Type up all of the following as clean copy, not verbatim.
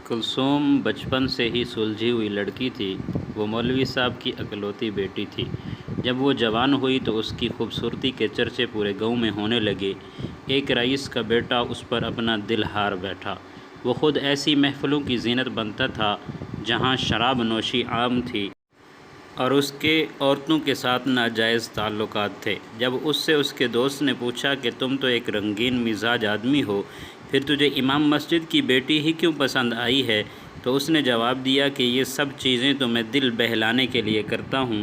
کلثوم بچپن سے ہی سلجھی ہوئی لڑکی تھی۔ وہ مولوی صاحب کی اکلوتی بیٹی تھی۔ جب وہ جوان ہوئی تو اس کی خوبصورتی کے چرچے پورے گاؤں میں ہونے لگے۔ ایک رئیس کا بیٹا اس پر اپنا دل ہار بیٹھا۔ وہ خود ایسی محفلوں کی زینت بنتا تھا جہاں شراب نوشی عام تھی اور اس کے عورتوں کے ساتھ ناجائز تعلقات تھے۔ جب اس سے اس کے دوست نے پوچھا کہ تم تو ایک رنگین مزاج آدمی ہو، پھر تجھے امام مسجد کی بیٹی ہی کیوں پسند آئی ہے؟ تو اس نے جواب دیا کہ یہ سب چیزیں تو میں دل بہلانے کے لیے کرتا ہوں،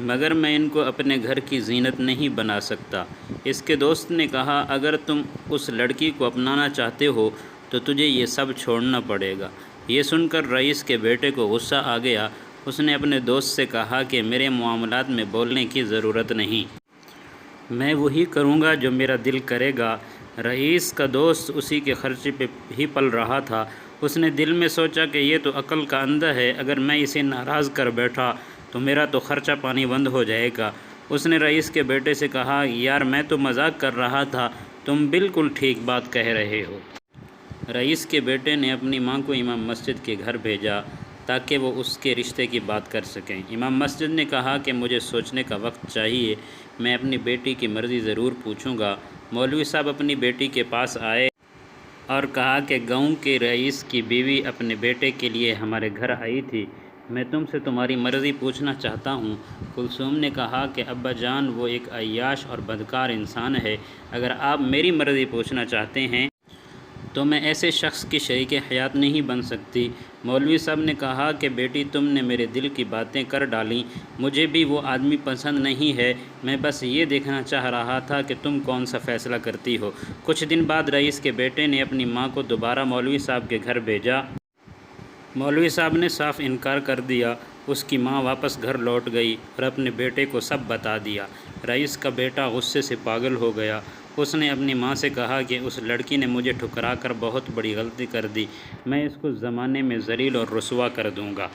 مگر میں ان کو اپنے گھر کی زینت نہیں بنا سکتا۔ اس کے دوست نے کہا، اگر تم اس لڑکی کو اپنانا چاہتے ہو تو تجھے یہ سب چھوڑنا پڑے گا۔ یہ سن کر رئیس کے بیٹے کو غصہ آ گیا۔ اس نے اپنے دوست سے کہا کہ میرے معاملات میں بولنے کی ضرورت نہیں، میں وہی کروں گا جو میرا دل کرے گا۔ رئیس کا دوست اسی کے خرچے پہ ہی پل رہا تھا۔ اس نے دل میں سوچا کہ یہ تو عقل کا اندھا ہے، اگر میں اسے ناراض کر بیٹھا تو میرا تو خرچہ پانی بند ہو جائے گا۔ اس نے رئیس کے بیٹے سے کہا، یار میں تو مذاق کر رہا تھا، تم بالکل ٹھیک بات کہہ رہے ہو۔ رئیس کے بیٹے نے اپنی ماں کو امام مسجد کے گھر بھیجا تاکہ وہ اس کے رشتے کی بات کر سکیں۔ امام مسجد نے کہا کہ مجھے سوچنے کا وقت چاہیے، میں اپنی بیٹی کی مرضی ضرور پوچھوں گا۔ مولوی صاحب اپنی بیٹی کے پاس آئے اور کہا کہ گاؤں کے رئیس کی بیوی اپنے بیٹے کے لیے ہمارے گھر آئی تھی، میں تم سے تمہاری مرضی پوچھنا چاہتا ہوں۔ کلثوم نے کہا کہ ابا جان، وہ ایک عیاش اور بدکار انسان ہے، اگر آپ میری مرضی پوچھنا چاہتے ہیں تو میں ایسے شخص کی شریک حیات نہیں بن سکتی۔ مولوی صاحب نے کہا کہ بیٹی، تم نے میرے دل کی باتیں کر ڈالیں، مجھے بھی وہ آدمی پسند نہیں ہے، میں بس یہ دیکھنا چاہ رہا تھا کہ تم کون سا فیصلہ کرتی ہو۔ کچھ دن بعد رئیس کے بیٹے نے اپنی ماں کو دوبارہ مولوی صاحب کے گھر بھیجا۔ مولوی صاحب نے صاف انکار کر دیا۔ اس کی ماں واپس گھر لوٹ گئی اور اپنے بیٹے کو سب بتا دیا۔ رئیس کا بیٹا غصے سے پاگل ہو گیا۔ اس نے اپنی ماں سے کہا کہ اس لڑکی نے مجھے ٹھکرا کر بہت بڑی غلطی کر دی، میں اس کو زمانے میں ذلیل اور رسوا کر دوں گا۔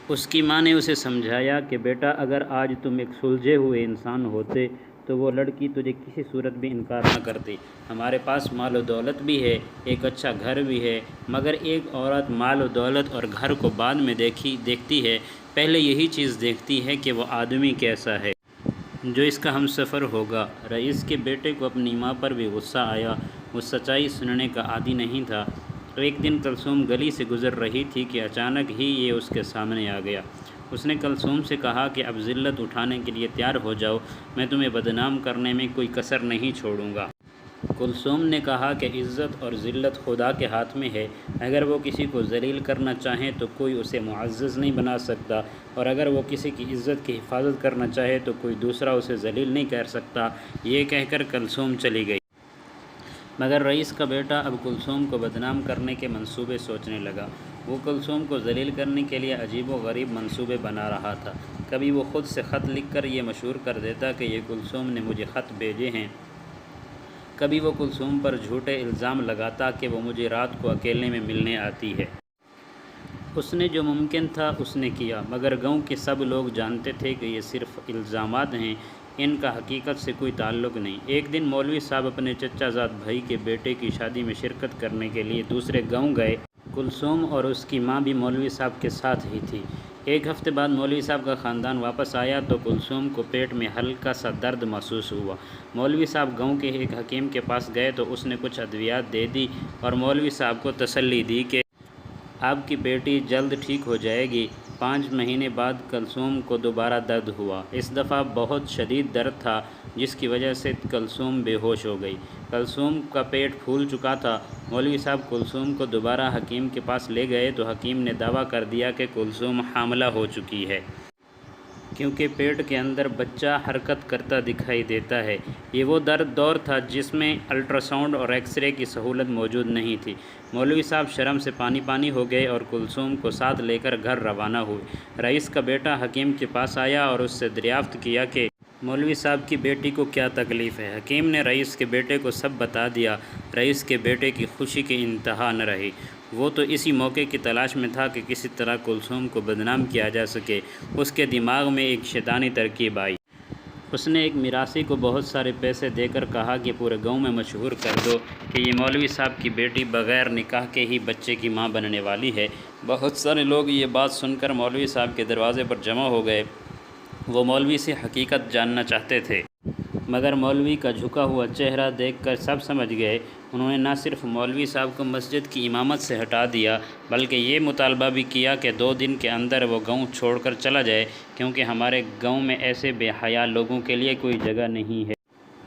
اس کی ماں نے اسے سمجھایا کہ بیٹا، اگر آج تم ایک سلجھے ہوئے انسان ہوتے تو وہ لڑکی تجھے کسی صورت بھی انکار نہ کرتی۔ ہمارے پاس مال و دولت بھی ہے، ایک اچھا گھر بھی ہے، مگر ایک عورت مال و دولت اور گھر کو بعد میں دیکھتی ہے، پہلے یہی چیز دیکھتی ہے کہ وہ آدمی کیسا ہے جو اس کا ہم سفر ہوگا۔ رئیس کے بیٹے کو اپنی ماں پر بھی غصہ آیا، وہ سچائی سننے کا عادی نہیں تھا۔ ایک دن کلثوم گلی سے گزر رہی تھی کہ اچانک ہی یہ اس کے سامنے آ گیا۔ اس نے کلثوم سے کہا کہ اب ذلت اٹھانے کے لیے تیار ہو جاؤ، میں تمہیں بدنام کرنے میں کوئی کسر نہیں چھوڑوں گا۔ کلثوم نے کہا کہ عزت اور ذلت خدا کے ہاتھ میں ہے، اگر وہ کسی کو ذلیل کرنا چاہیں تو کوئی اسے معزز نہیں بنا سکتا، اور اگر وہ کسی کی عزت کی حفاظت کرنا چاہے تو کوئی دوسرا اسے ذلیل نہیں کر سکتا۔ یہ کہہ کر کلثوم چلی گئی، مگر رئیس کا بیٹا اب کلثوم کو بدنام کرنے کے منصوبے سوچنے لگا۔ وہ کلثوم کو ذلیل کرنے کے لیے عجیب و غریب منصوبے بنا رہا تھا۔ کبھی وہ خود سے خط لکھ کر یہ مشہور کر دیتا کہ یہ کلثوم نے مجھے خط بھیجے ہیں، کبھی وہ کلثوم پر جھوٹے الزام لگاتا کہ وہ مجھے رات کو اکیلے میں ملنے آتی ہے۔ اس نے جو ممکن تھا اس نے کیا، مگر گاؤں کے سب لوگ جانتے تھے کہ یہ صرف الزامات ہیں، ان کا حقیقت سے کوئی تعلق نہیں۔ ایک دن مولوی صاحب اپنے چچا زاد بھائی کے بیٹے کی شادی میں شرکت کرنے کے لیے دوسرے گاؤں گئے۔ کلثوم اور اس کی ماں بھی مولوی صاحب کے ساتھ ہی تھی۔ ایک ہفتے بعد مولوی صاحب کا خاندان واپس آیا تو کلثوم کو پیٹ میں ہلکا سا درد محسوس ہوا۔ مولوی صاحب گاؤں کے ایک حکیم کے پاس گئے تو اس نے کچھ ادویات دے دی اور مولوی صاحب کو تسلی دی کہ آپ کی بیٹی جلد ٹھیک ہو جائے گی۔ 5 مہینے بعد کلثوم کو دوبارہ درد ہوا۔ اس دفعہ بہت شدید درد تھا جس کی وجہ سے کلثوم بے ہوش ہو گئی۔ کلثوم کا پیٹ پھول چکا تھا۔ مولوی صاحب کلثوم کو دوبارہ حکیم کے پاس لے گئے تو حکیم نے دعویٰ کر دیا کہ کلثوم حاملہ ہو چکی ہے، کیونکہ پیٹ کے اندر بچہ حرکت کرتا دکھائی دیتا ہے۔ یہ وہ دور تھا جس میں الٹرا ساؤنڈ اور ایکس رے کی سہولت موجود نہیں تھی۔ مولوی صاحب شرم سے پانی ہو گئے اور کلثوم کو ساتھ لے کر گھر روانہ ہوئے۔ رئیس کا بیٹا حکیم کے پاس آیا اور اس سے دریافت کیا کہ مولوی صاحب کی بیٹی کو کیا تکلیف ہے۔ حکیم نے رئیس کے بیٹے کو سب بتا دیا۔ رئیس کے بیٹے کی خوشی کی انتہا نہ رہی۔ وہ تو اسی موقع کی تلاش میں تھا کہ کسی طرح کلثوم کو بدنام کیا جا سکے۔ اس کے دماغ میں ایک شیطانی ترکیب آئی۔ اس نے ایک میراثی کو بہت سارے پیسے دے کر کہا کہ پورے گاؤں میں مشہور کر دو کہ یہ مولوی صاحب کی بیٹی بغیر نکاح کے ہی بچے کی ماں بننے والی ہے۔ بہت سارے لوگ یہ بات سن کر مولوی صاحب کے دروازے پر جمع ہو گئے۔ وہ مولوی سے حقیقت جاننا چاہتے تھے، مگر مولوی کا جھکا ہوا چہرہ دیکھ کر سب سمجھ گئے۔ انہوں نے نہ صرف مولوی صاحب کو مسجد کی امامت سے ہٹا دیا، بلکہ یہ مطالبہ بھی کیا کہ 2 دن کے اندر وہ گاؤں چھوڑ کر چلا جائے، کیونکہ ہمارے گاؤں میں ایسے بے حیا لوگوں کے لیے کوئی جگہ نہیں ہے۔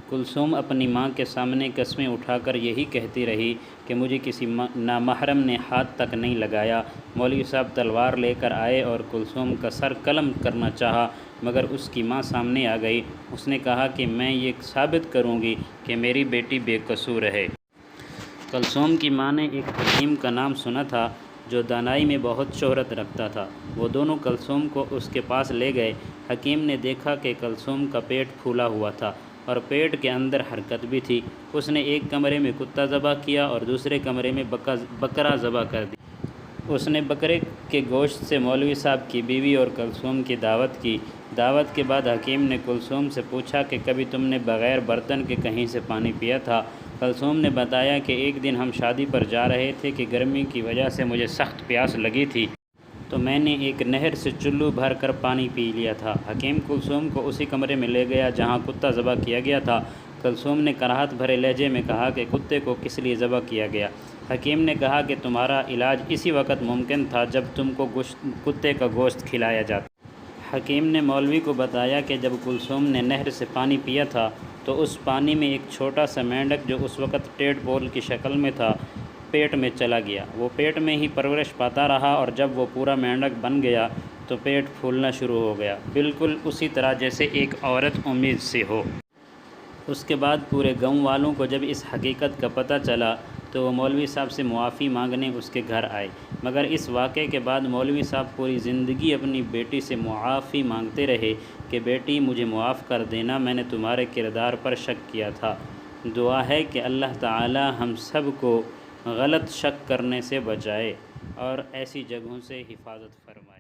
کلثوم اپنی ماں کے سامنے قسمیں اٹھا کر یہی کہتی رہی کہ مجھے کسی نامحرم نے ہاتھ تک نہیں لگایا۔ مولوی صاحب تلوار لے کر آئے اور کلثوم کا سر قلم کرنا چاہا، مگر اس کی ماں سامنے آ گئی۔ اس نے کہا کہ میں یہ ثابت کروں گی کہ میری بیٹی بے قصور ہے۔ کلثوم کی ماں نے ایک حکیم کا نام سنا تھا جو دانائی میں بہت شہرت رکھتا تھا۔ وہ دونوں کلثوم کو اس کے پاس لے گئے۔ حکیم نے دیکھا کہ کلثوم کا پیٹ پھولا ہوا تھا اور پیٹ کے اندر حرکت بھی تھی۔ اس نے ایک کمرے میں کتا ذبح کیا اور دوسرے کمرے میں بکرا ذبح کر دیا۔ اس نے بکرے کے گوشت سے مولوی صاحب کی بیوی اور کلثوم کی دعوت کی۔ دعوت کے بعد حکیم نے کلثوم سے پوچھا کہ کبھی تم نے بغیر برتن کے کہیں سے پانی پیا تھا؟ کلثوم نے بتایا کہ ایک دن ہم شادی پر جا رہے تھے کہ گرمی کی وجہ سے مجھے سخت پیاس لگی تھی، تو میں نے ایک نہر سے چلو بھر کر پانی پی لیا تھا۔ حکیم کلثوم کو اسی کمرے میں لے گیا جہاں کتا ذبح کیا گیا تھا۔ کلثوم نے کراہت بھرے لہجے میں کہا کہ کتے کو کس لیے ذبح کیا گیا؟ حکیم نے کہا کہ تمہارا علاج اسی وقت ممکن تھا جب تم کو کتے کا گوشت کھلایا جاتا۔ حکیم نے مولوی کو بتایا کہ جب کلثوم نے نہر سے پانی پیا تھا تو اس پانی میں ایک چھوٹا سا مینڈک جو اس وقت ٹیڈ پول کی شکل میں تھا پیٹ میں چلا گیا۔ وہ پیٹ میں ہی پرورش پاتا رہا اور جب وہ پورا مینڈک بن گیا تو پیٹ پھولنا شروع ہو گیا، بالکل اسی طرح جیسے ایک عورت امید سے ہو۔ اس کے بعد پورے گاؤں والوں کو جب اس حقیقت کا پتہ چلا تو وہ مولوی صاحب سے معافی مانگنے اس کے گھر آئے، مگر اس واقعے کے بعد مولوی صاحب پوری زندگی اپنی بیٹی سے معافی مانگتے رہے کہ بیٹی مجھے معاف کر دینا، میں نے تمہارے کردار پر شک کیا تھا۔ دعا ہے کہ اللہ تعالی ہم سب کو غلط شک کرنے سے بچائے اور ایسی جگہوں سے حفاظت فرمائے۔